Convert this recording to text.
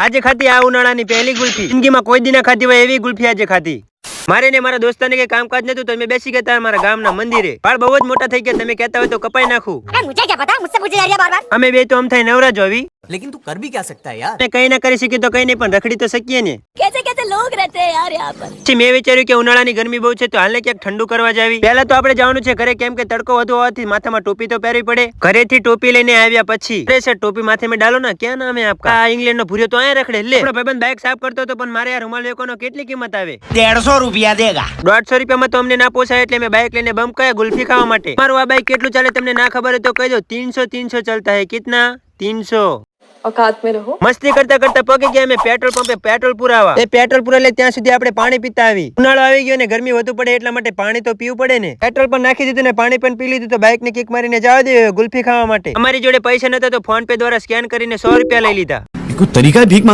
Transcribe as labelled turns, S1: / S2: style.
S1: આજે ખાધી આ ઉનાળાની પહેલી ગુલ્ફી, જિંદગીમાં કોઈ દી ના ખાધી હોય એવી ગુલ્ફી આજે ખાધી। મારે ને મારા દોસ્તાને કઈ કામકાજ નતું તો અમે બેસી ગયા મારા ગામના મંદિરે। વાળ બહુ જ મોટા થઈ ગયા, તમે કહેતા હોય તો કપાઈ નાખું।
S2: अरे मुझे क्या पता, मुझसे पूछे जा रही है बार बार।
S1: અમે બે તો આમ થાય નવરા જ હોવી,
S3: लेकिन तू कर भी क्या सकता है यार।
S1: અમે કઈ ના કરી શકીએ તો કઈ નહીં, પણ રખડી તો શકીએ ને।
S2: कैसे कैसे लोग रहते हैं यार यहाँ पर।
S1: પછી મેં વિચાર્યું કે ઉનાળાની ગરમી બહુ છે તો હાલને ક્યાંક ઠંડુ કરવા જાવી। પહેલા તો આપણે જવાનું છે ઘરે, કેમ કે તડકો વધુ હોવાથી માથામાં ટોપી તો પહેરવી પડે। ઘરેથી ટોપી લઈને આવ્યા પછી અરે સર ટોપી માથે में डालो ना, क्या नाम है आपका? આ ઇંગ્લેન્ડ નો ભૂર્યો તો અહીંયા રખડે। લે આપણો ભાઈબંધ બાઇક સાફ કરતો હતો, પણ મારે આ રૂમાલ વેકોનો કેટલી કિંમત આવે?
S3: 150 रुपया देगा।
S1: 150 રૂપિયામાં તો અમને ના પોસાય, એટલે મેં બાઇક લઈને બમ કયા ગુલ્ફી ખાવા માટે। મારું આ બાઇક કેટલું ચાલે તમને ના ખબર હોય તો કહી દો, 300 चलता है। कितना? 300।
S4: औकात में रहो।
S1: મસ્તી કરતા કરતા પગે ગયા અમે પેટ્રોલ પંપે પેટ્રોલ પુરાવા। એ પેટ્રોલ પુરા લે ત્યાં સુધી આપણે પાણી પીતા આવી। ઉનાળો આવી ગયો ને ગરમી વધુ પડે એટલા માટે પાણી તો પીવું પડે ને। પેટ્રોલ પણ નાખી દીધું ને પાણી પણ પી લીધું, તો બાઇક ને કિક મારીને જવા દે ગુલ્ફી ખાવા માટે। અમારી જોડે પૈસા નતા તો ફોન પે દ્વારા સ્કેન કરીને 100 રૂપિયા લઈ લીધા।
S3: कोई तरीका है भीख